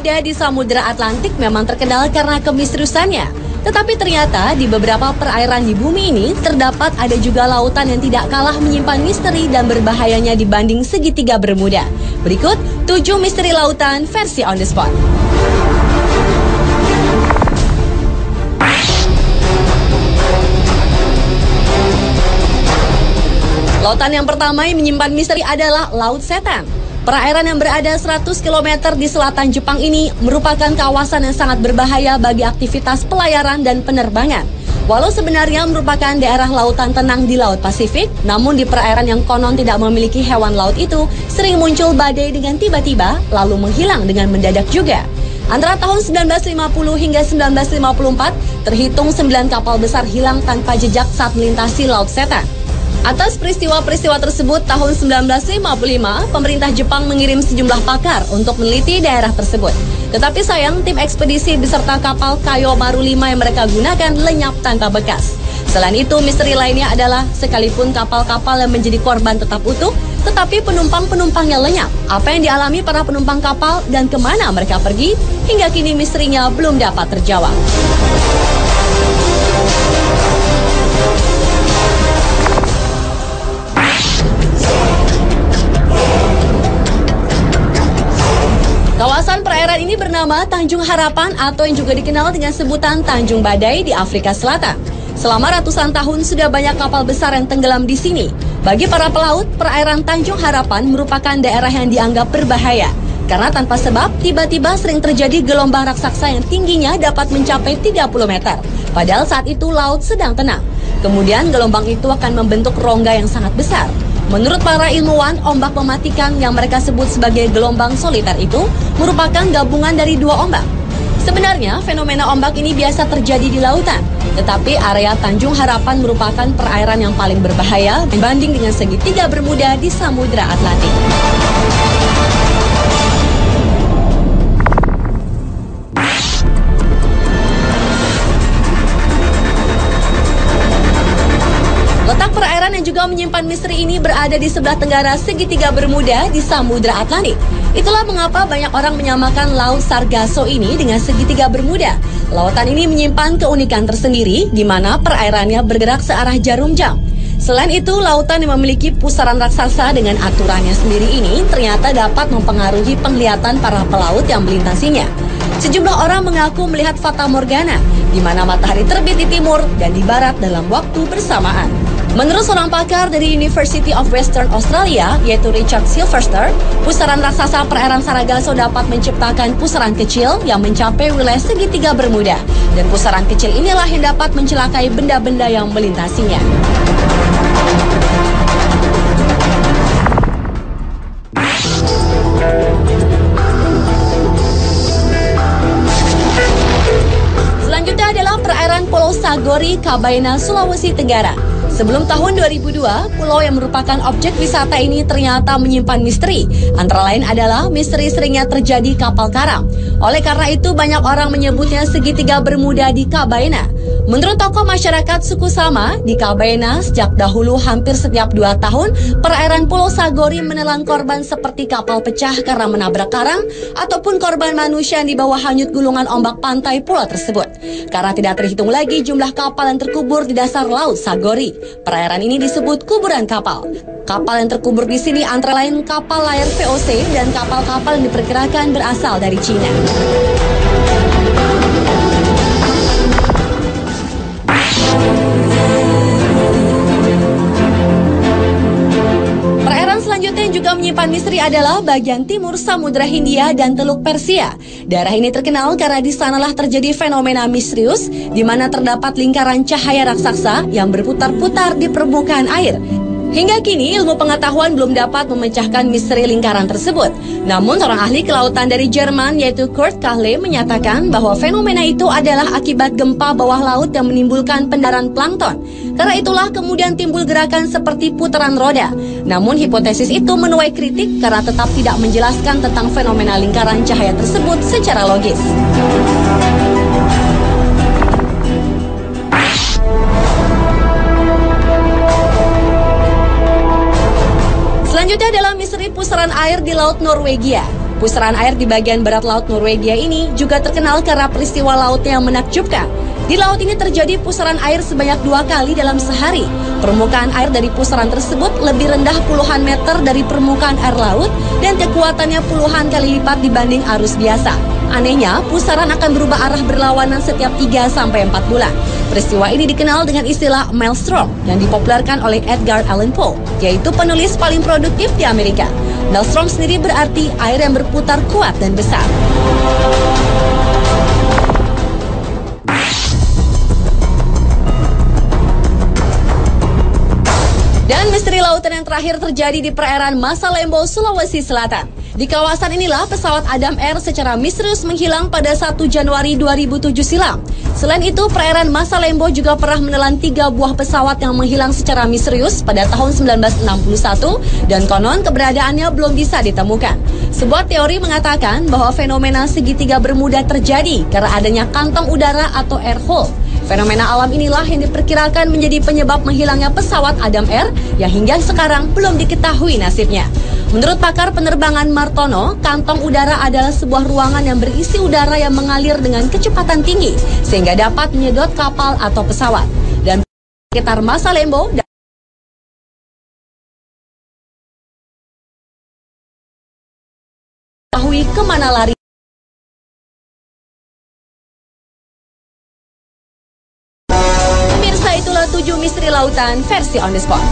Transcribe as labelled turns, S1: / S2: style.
S1: bermuda di Samudra Atlantik memang terkenal karena kemisteriusannya. Tetapi ternyata di beberapa perairan di bumi ini terdapat ada juga lautan yang tidak kalah menyimpan misteri dan berbahayanya dibanding segitiga Bermuda. Berikut 7 misteri lautan versi on the spot. Lautan yang pertama yang menyimpan misteri adalah Laut Setan. Perairan yang berada 100 km di selatan Jepang ini merupakan kawasan yang sangat berbahaya bagi aktivitas pelayaran dan penerbangan. Walau sebenarnya merupakan daerah lautan tenang di Laut Pasifik, namun di perairan yang konon tidak memiliki hewan laut itu sering muncul badai dengan tiba-tiba lalu menghilang dengan mendadak juga. Antara tahun 1950 hingga 1954, terhitung 9 kapal besar hilang tanpa jejak saat melintasi Laut Setan. Atas peristiwa-peristiwa tersebut, tahun 1955, pemerintah Jepang mengirim sejumlah pakar untuk meneliti daerah tersebut. Tetapi sayang, tim ekspedisi beserta kapal Kayo Maru 5 yang mereka gunakan lenyap tanpa bekas. Selain itu, misteri lainnya adalah sekalipun kapal-kapal yang menjadi korban tetap utuh, tetapi penumpang-penumpangnya lenyap. Apa yang dialami para penumpang kapal dan kemana mereka pergi, hingga kini misterinya belum dapat terjawab. Kawasan perairan ini bernama Tanjung Harapan atau yang juga dikenal dengan sebutan Tanjung Badai di Afrika Selatan. Selama ratusan tahun sudah banyak kapal besar yang tenggelam di sini. Bagi para pelaut, perairan Tanjung Harapan merupakan daerah yang dianggap berbahaya. Karena tanpa sebab, tiba-tiba sering terjadi gelombang raksasa yang tingginya dapat mencapai 30 meter. Padahal saat itu laut sedang tenang. Kemudian gelombang itu akan membentuk rongga yang sangat besar. Menurut para ilmuwan, ombak mematikan yang mereka sebut sebagai gelombang soliter itu merupakan gabungan dari 2 ombak. Sebenarnya, fenomena ombak ini biasa terjadi di lautan. Tetapi area Tanjung Harapan merupakan perairan yang paling berbahaya dibanding dengan segitiga Bermuda di Samudra Atlantik. Letak perairan yang juga menyimpan misteri ini berada di sebelah tenggara segitiga Bermuda di Samudra Atlantik. Itulah mengapa banyak orang menyamakan Laut Sargasso ini dengan segitiga Bermuda. Lautan ini menyimpan keunikan tersendiri di mana perairannya bergerak searah jarum jam. Selain itu, lautan yang memiliki pusaran raksasa dengan aturannya sendiri ini ternyata dapat mempengaruhi penglihatan para pelaut yang melintasinya. Sejumlah orang mengaku melihat fata morgana, di mana matahari terbit di timur dan di barat dalam waktu bersamaan. Menurut seorang pakar dari University of Western Australia, yaitu Richard Silverster, pusaran raksasa perairan Sargasso dapat menciptakan pusaran kecil yang mencapai wilayah segitiga Bermuda. Dan pusaran kecil inilah yang dapat mencelakai benda-benda yang melintasinya. Selanjutnya adalah perairan Pulau Sagori, Kabaena, Sulawesi Tenggara. Sebelum tahun 2002, pulau yang merupakan objek wisata ini ternyata menyimpan misteri. Antara lain adalah misteri seringnya terjadi kapal karam. Oleh karena itu, banyak orang menyebutnya segitiga Bermuda di Kabaena. Menurut tokoh masyarakat suku Sama, di Kabaena sejak dahulu hampir setiap 2 tahun, perairan Pulau Sagori menelan korban seperti kapal pecah karena menabrak karang, ataupun korban manusia yang dibawa hanyut gulungan ombak pantai pulau tersebut. Karena tidak terhitung lagi jumlah kapal yang terkubur di dasar Laut Sagori. Perairan ini disebut kuburan kapal. Kapal yang terkubur di sini antara lain kapal layar VOC dan kapal-kapal yang diperkirakan berasal dari Cina. Perairan selanjutnya yang juga menyimpan misteri adalah bagian timur Samudra Hindia dan Teluk Persia. Daerah ini terkenal karena di sanalah terjadi fenomena misterius di mana terdapat lingkaran cahaya raksasa yang berputar-putar di permukaan air. Hingga kini ilmu pengetahuan belum dapat memecahkan misteri lingkaran tersebut. Namun seorang ahli kelautan dari Jerman yaitu Kurt Kahle menyatakan bahwa fenomena itu adalah akibat gempa bawah laut yang menimbulkan pendaran plankton. Karena itulah kemudian timbul gerakan seperti putaran roda. Namun hipotesis itu menuai kritik karena tetap tidak menjelaskan tentang fenomena lingkaran cahaya tersebut secara logis. Selanjutnya adalah misteri pusaran air di Laut Norwegia. Pusaran air di bagian barat laut Norwegia ini juga terkenal karena peristiwa lautnya yang menakjubkan. Di laut ini terjadi pusaran air sebanyak 2 kali dalam sehari. Permukaan air dari pusaran tersebut lebih rendah puluhan meter dari permukaan air laut dan kekuatannya puluhan kali lipat dibanding arus biasa. Anehnya, pusaran akan berubah arah berlawanan setiap 3-4 bulan. Peristiwa ini dikenal dengan istilah maelstrom yang dipopulerkan oleh Edgar Allan Poe, yaitu penulis paling produktif di Amerika. Maelstrom sendiri berarti air yang berputar kuat dan besar. Dan misteri lautan yang terakhir terjadi di perairan Masalembo, Sulawesi Selatan. Di kawasan inilah pesawat Adam Air secara misterius menghilang pada 1 Januari 2007 silam. Selain itu, perairan Masalembo juga pernah menelan 3 buah pesawat yang menghilang secara misterius pada tahun 1961 dan konon keberadaannya belum bisa ditemukan. Sebuah teori mengatakan bahwa fenomena segitiga Bermuda terjadi karena adanya kantong udara atau air hole. Fenomena alam inilah yang diperkirakan menjadi penyebab menghilangnya pesawat Adam Air yang hingga sekarang belum diketahui nasibnya. Menurut pakar penerbangan Martono, kantong udara adalah sebuah ruangan yang berisi udara yang mengalir dengan kecepatan tinggi sehingga dapat menyedot kapal atau pesawat. Dan sekitar Masalembo ketahui kemana lari. Pemirsa, itulah 7 misteri lautan versi On The Spot.